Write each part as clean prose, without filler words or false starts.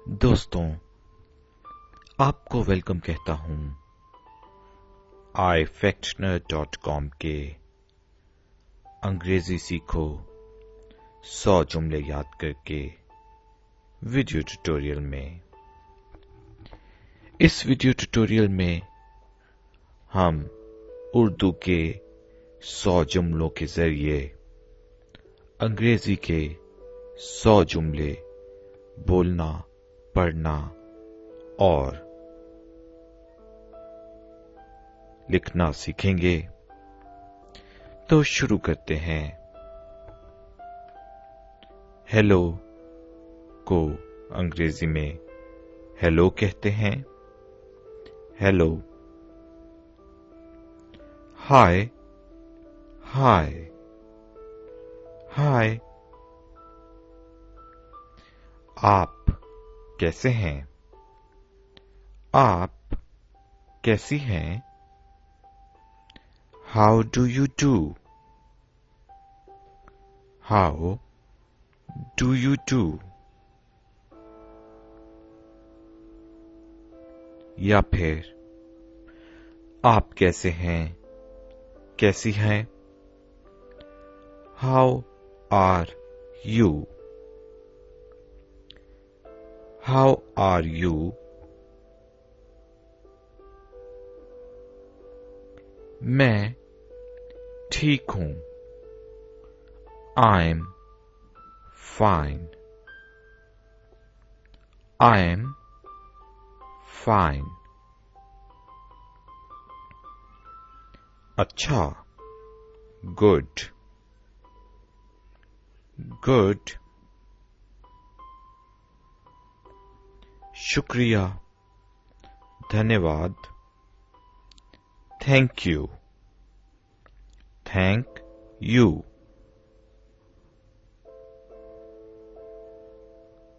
दोस्तों, आपको वेलकम कहता हूं ifactner.com के अंग्रेजी सीखो 100 जुमले याद करके वीडियो ट्यूटोरियल में। इस वीडियो ट्यूटोरियल में हम उर्दू के 100 जुमलों के जरिए अंग्रेजी के 100 जुमले बोलना, पढ़ना और लिखना सीखेंगे। तो शुरू करते हैं। हेलो को अंग्रेजी में हेलो कहते हैं। हेलो। हाय, हाय, हाय। आप कैसे हैं? आप कैसी हैं? How do you do? How do you do? या फिर आप कैसे हैं? कैसी हैं? How are you? How are you? मैं ठीक हूं। I'm fine. I'm fine. अच्छा, good. Good. शुक्रिया, धन्यवाद। Thank you. Thank you.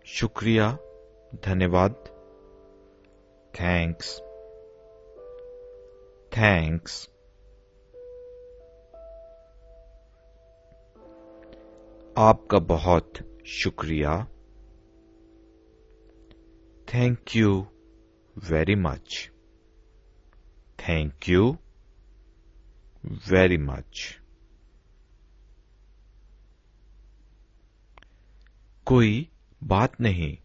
शुक्रिया, धन्यवाद। Thanks. Thanks. आपका बहुत शुक्रिया। Thank you very much. Thank you very much. कोई बात नहीं।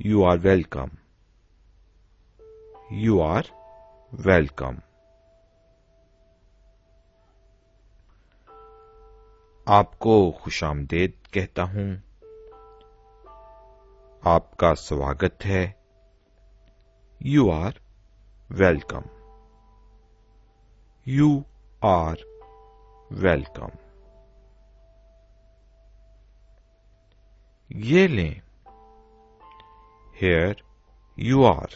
You are welcome. You are welcome. आपको खुशामदीद कहता हूं। आपका स्वागत है। You are welcome. You are welcome. ये लें। Here you are.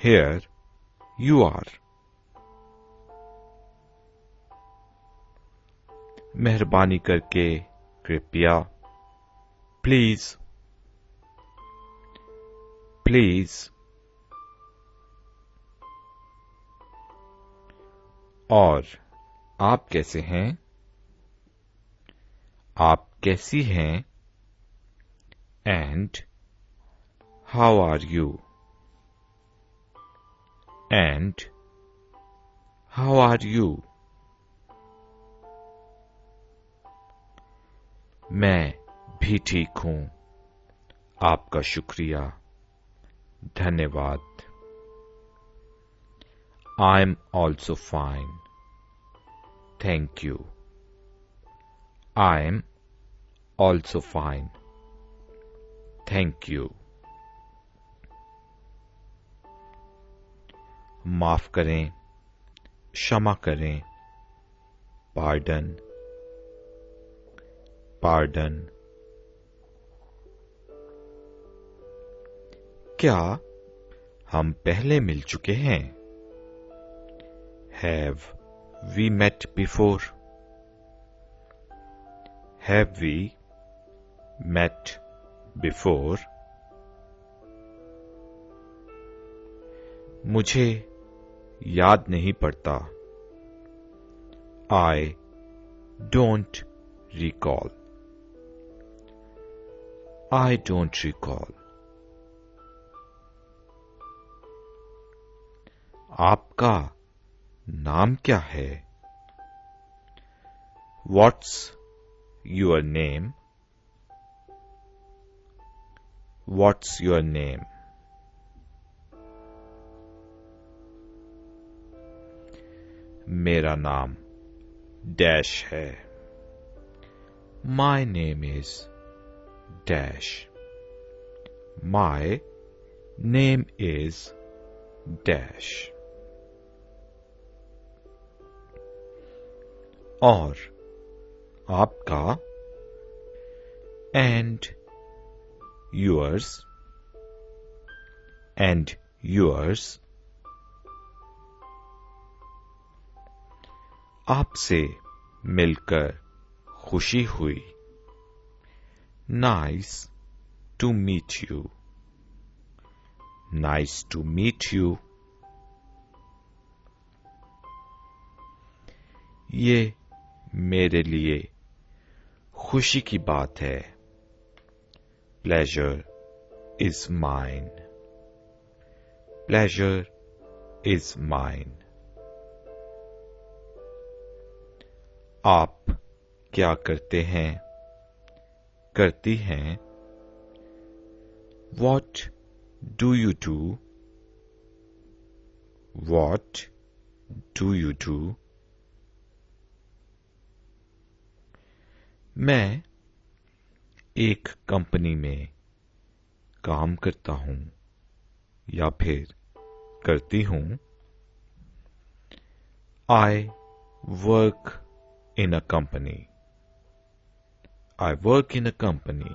Here you are. मेहरबानी करके, कृपया, प्लीज, प्लीज। और आप कैसे हैं? आप कैसी हैं? And how are you? And how are you? मैं भी ठीक हूं। आपका शुक्रिया, धन्यवाद। I'm also fine. Thank you. I'm also fine. Thank you. माफ करें, क्षमा करें। Pardon. Pardon. क्या हम पहले मिल चुके हैं? Have we met before? Have we met before? मुझे याद नहीं पड़ता। I don't recall. I don't recall. आपका नाम क्या है? What's your name? What's your name? मेरा नाम डैश है. My name is dash. My name is dash. और आपका and yours and yours. आपसे मिलकर खुशी हुई. Nice to meet you. Nice to meet you. ये मेरे लिए खुशी की बात है. Pleasure is mine. Pleasure is mine. आप क्या करते हैं? करती हैं? What do you do? What do you do? मैं एक कंपनी में काम करता हूं या फिर करती हूं. I work in a company. I work in a company.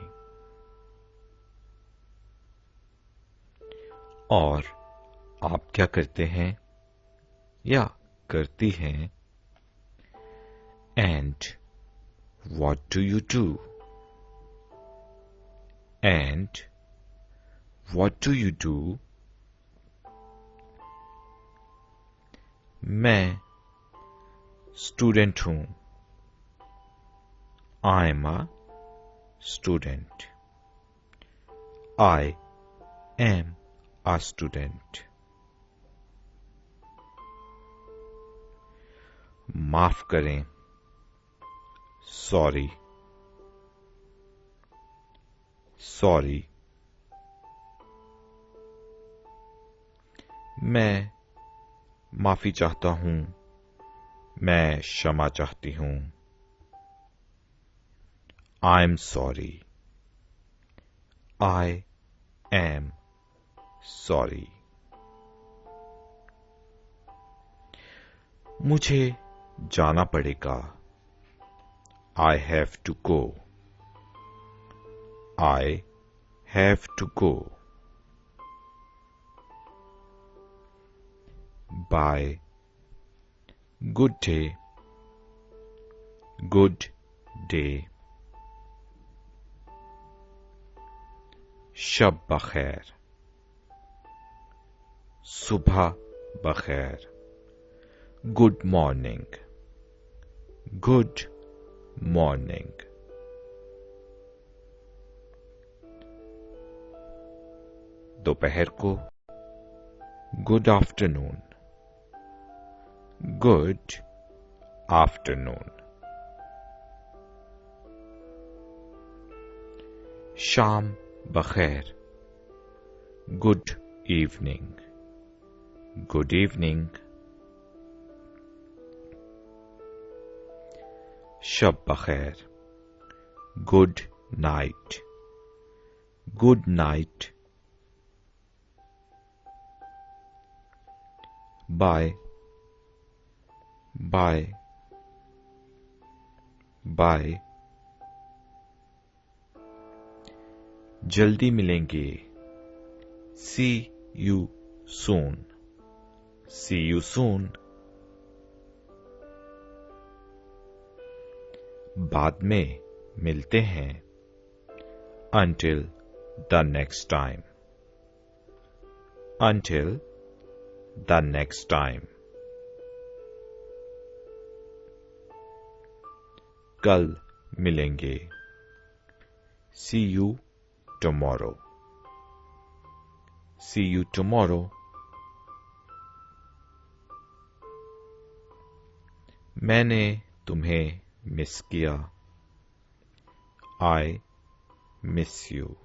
और आप क्या करते हैं या करती हैं? And what do you do? And what do you do? मैं स्टूडेंट हूं. I am a student. I am a student. माफ करें. Sorry. Sorry. मैं माफी चाहता हूं. मैं क्षमा चाहती हूं. I'm sorry. I am sorry. मुझे जाना पड़ेगा. I have to go. I have to go. Bye. Good day. Good day. शब बखैर. सुबह बखैर. Good morning. Good morning. दोपहर को Good afternoon. Good afternoon. शाम बखैर. Good evening. Good evening. शब बखैर. Good night. Good night. Bye. Bye. Bye. जल्दी मिलेंगे. See you soon. See you soon. बाद में मिलते हैं. Until the next time. Until the next time. कल मिलेंगे. See you tomorrow. See you tomorrow. मैंने तुम्हें मिस किया. I miss you.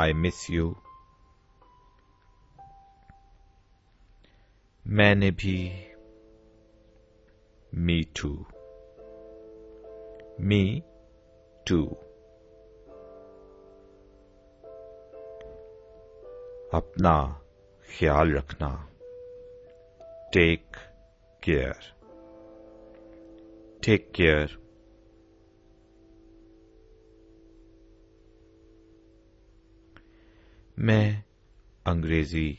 I miss you. मैंने भी. Me too. Me too. अपना ख्याल रखना. Take care. Take care. मैं अंग्रेजी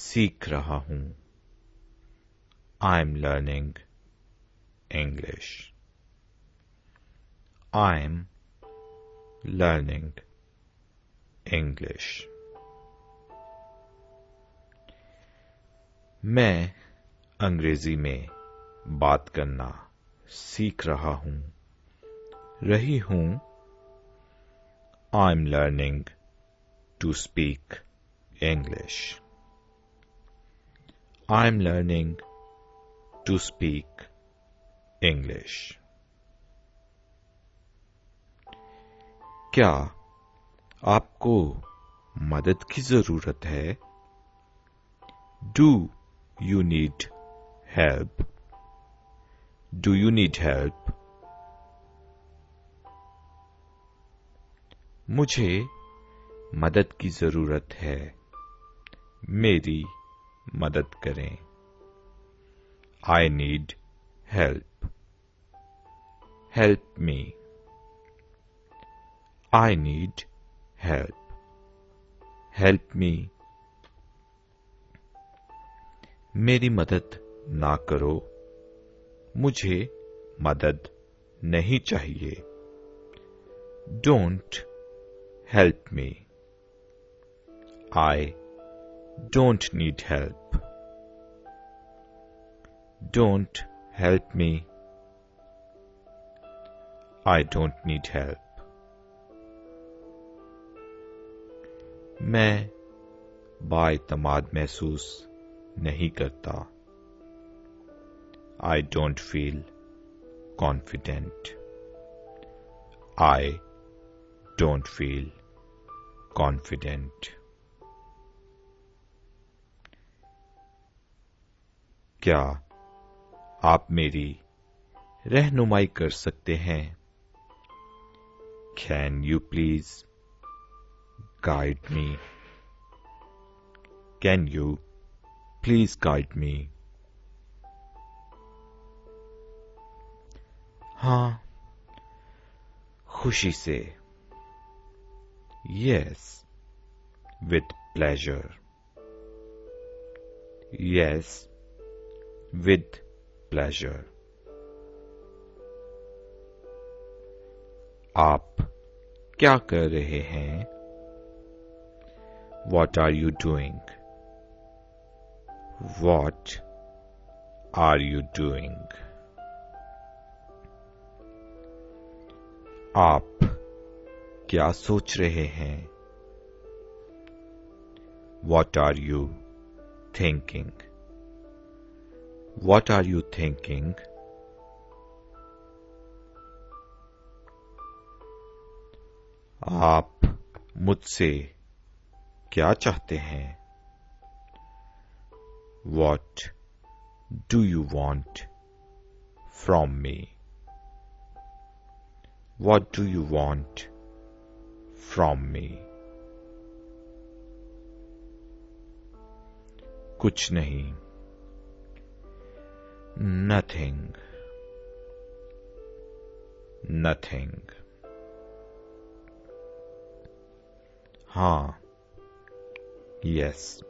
सीख रहा हूँ. I'm learning English. I'm learning English. मैं अंग्रेजी में बात करना सीख रहा हूँ. रही हूँ. I'm learning to speak English. I'm learning to speak English. क्या आपको मदद की जरूरत है? Do you need help? Do you need help? मुझे मदद की जरूरत है. मेरी मदद करें. I need help. Help me. I need help. Help me. मेरी मदद ना करो. मुझे मदद नहीं चाहिए. Don't help me. I don't need help. Don't help me. I don't need help. मैं बाएतमाद महसूस नहीं करता. I don't feel confident. I don't feel confident. क्या आप मेरी रहनुमाई कर सकते हैं? Can you please guide me? Can you please guide me? हाँ, खुशी से. Yes, with pleasure. Yes, with pleasure. आप क्या कर रहे हैं? What are you doing? What are you doing? आप क्या सोच रहे हैं? What are you thinking? What are you thinking? आप मुझसे क्या चाहते हैं? What do you want from me? What do you want from me? कुछ नहीं. Nothing. Nothing. हाँ. Yes.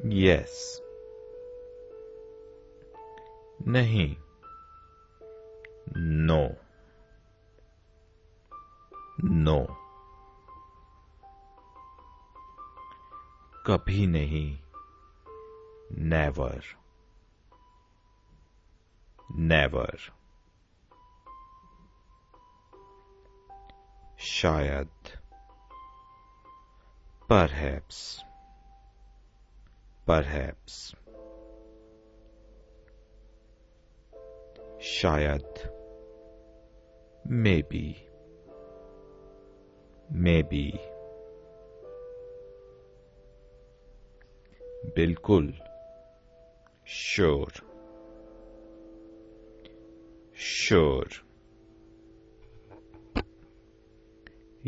Yes. नहीं. No. No. कभी नहीं. Never. Never. शायद, perhaps, perhaps, शायद, maybe, maybe, बिल्कुल, sure, sure,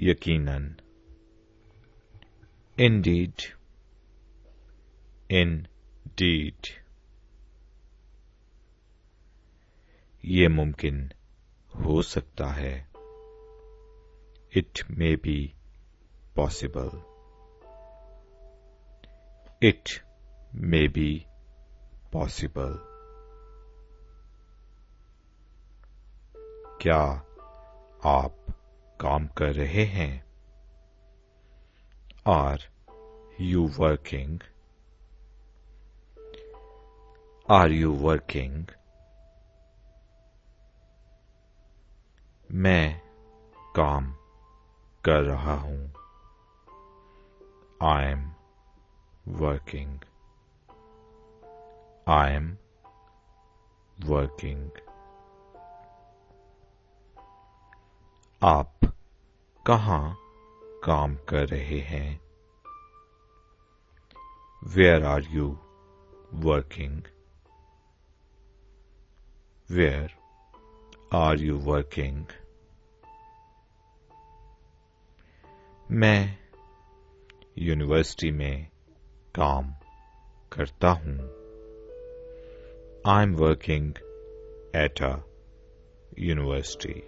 यकीनन, indeed, indeed, ये मुमकिन हो सकता है, it may be possible, it may be possible, क्या आप काम कर रहे हैं? Are you working? Are you working? मैं काम कर रहा हूँ. I am working. I am working. आप कहाँ काम कर रहे हैं? Where are you working? Where are you working? मैं यूनिवर्सिटी में काम करता हूँ. I'm working at a university.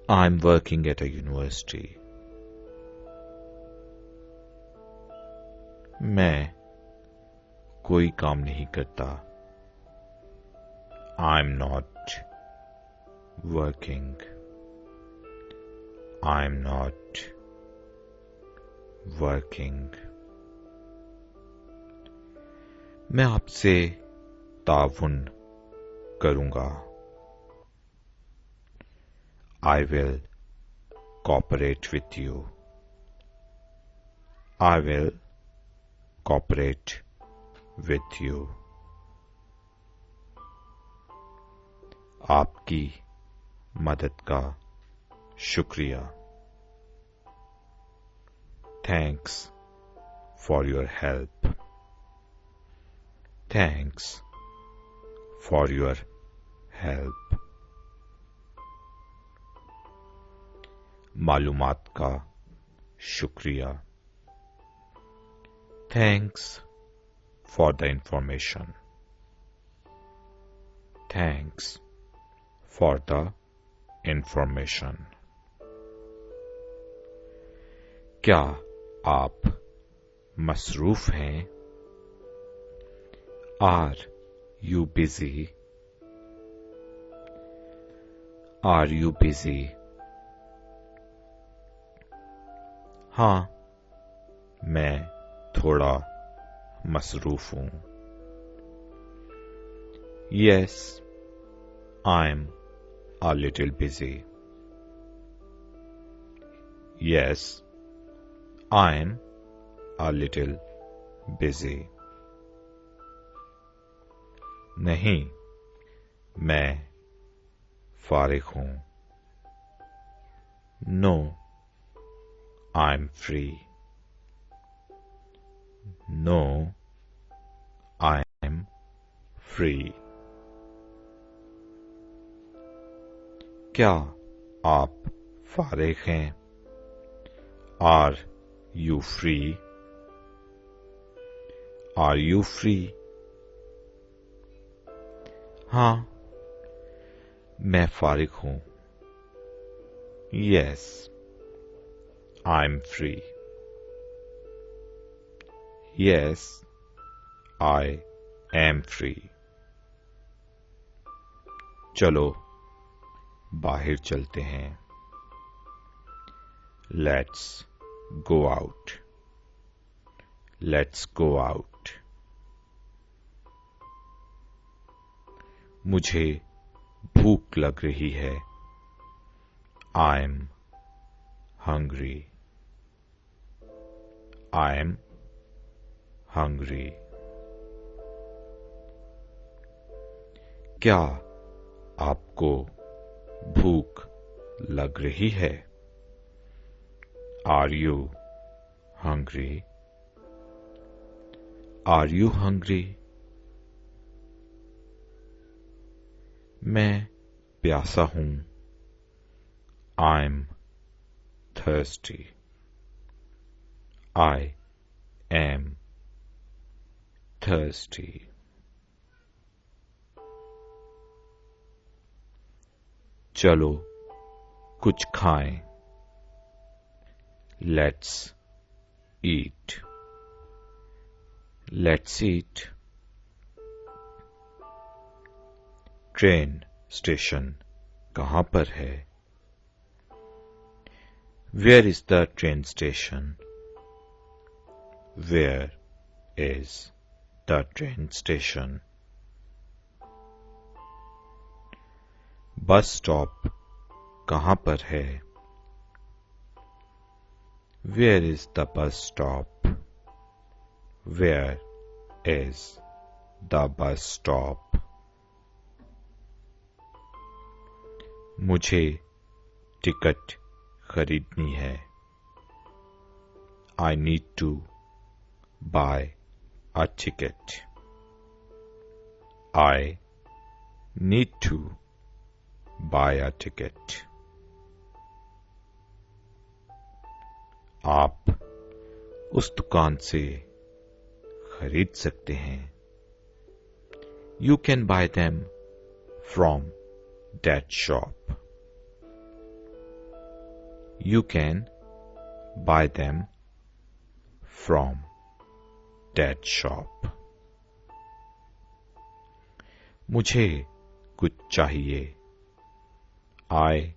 I'm working at a university. मैं कोई काम नहीं करता. I'm not working. I'm not working. मैं आपसे ताउन करूँगा. I will cooperate with you. I will cooperate with you. आपकी मदद का शुक्रिया. Thanks for your help. Thanks for your help. मालूमात का शुक्रिया. Thanks for the information. Thanks for the information. क्या आप मसरूफ हैं? Are you busy? Are you busy? हाँ, मैं थोड़ा मसरूफ हूँ. Yes, I'm a little busy. Yes, I'm a little busy. नहीं, मैं फारिग हूँ. No, I'm free. No, I'm free. क्या आप फारिग हैं? Are you free? Are you free? हाँ, मैं फारिग हूँ. Yes, I'm free. Yes, I am free. चलो बाहर चलते हैं. Let's go out. Let's go out. मुझे भूख लग रही है. I'm hungry. I'm hungry. क्या आपको भूख लग रही है? Are you hungry? Are you hungry? मैं प्यासा हूँ. I'm thirsty. I am thirsty. चलो कुछ खाएं. Let's eat. Let's eat. Train station कहाँ पर है? Where is the train station? Where is the train station? Bus stop कहाँ पर है? Where is the bus stop? Where is the bus stop? मुझे टिकट खरीदनी है. I need to buy a ticket. I need to buy a ticket. आप उस दुकान से खरीद सकते हैं. You can buy them from that shop. You can buy them from that shop. मुझे कुछ चाहिए. I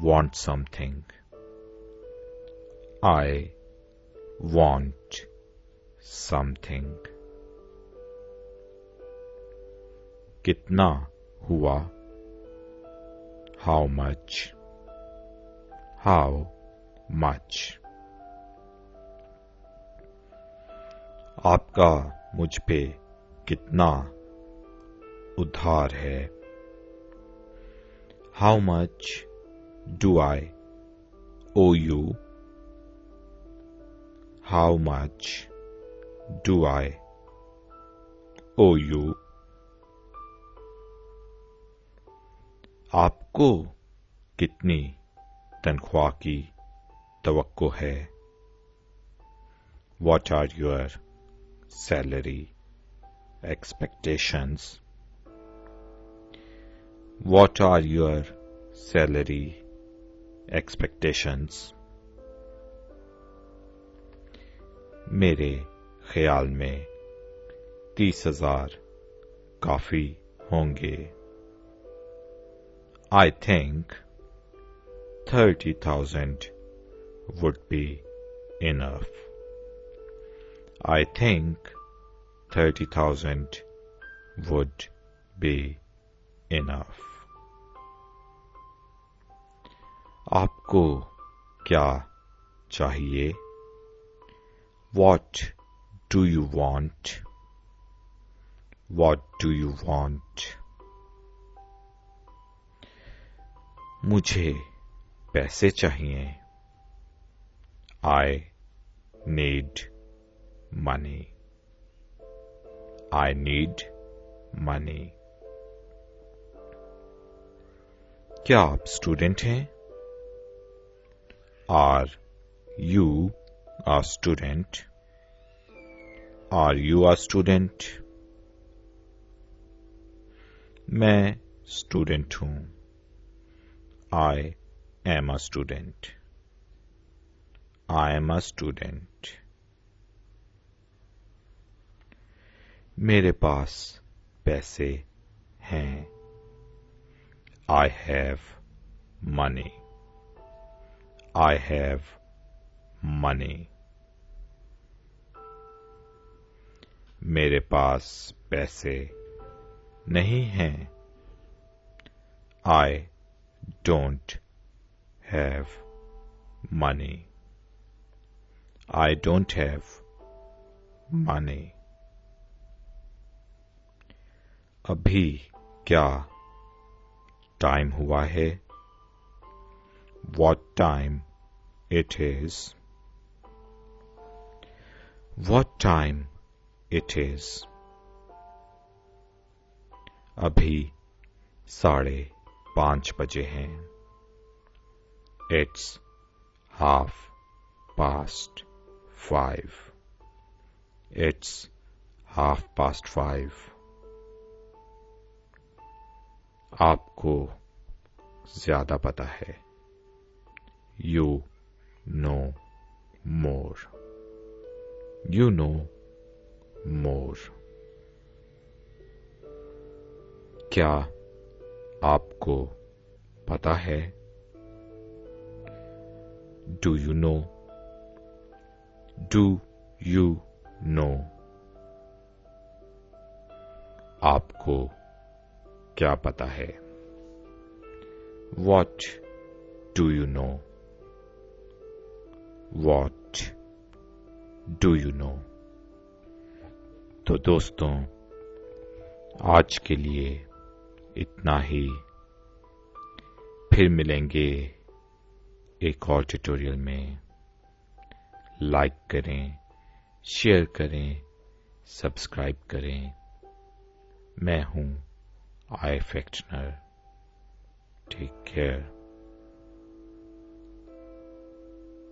want something. I want something. कितना हुआ? How much? How much? आपका मुझ पे कितना उधार है? How much do I owe you? How much do I owe you? आपको कितनी तनख्वाह की तवक्को है? What are your salary expectations? What are your salary expectations? मेरे ख्याल में 30,000 काफी होंगे. I think 30,000 would be enough. I think 30,000 would be enough. आपको क्या चाहिए? What do you want? What do you want? मुझे पैसे चाहिए. I need money. I need money. क्या आप स्टूडेंट हैं? Are you a student? Are you a student? मैं स्टूडेंट हूँ. I am a student. I am a student. मेरे पास पैसे हैं. I have money. I have money. मेरे पास पैसे नहीं हैं. I don't have money. I don't have money. अभी क्या टाइम हुआ है? What time it is? What time it is? अभी 5:30 बजे हैं. It's 5:30. It's 5:30. आपको ज्यादा पता है. You know more. You know more. क्या आपको पता है? Do you know? Do you know? आपको क्या पता है? What do you know? What do you know? तो दोस्तों, आज के लिए इतना ही. फिर मिलेंगे एक और ट्यूटोरियल में. लाइक करें, शेयर करें, सब्सक्राइब करें. मैं हूं ifactner. Take care.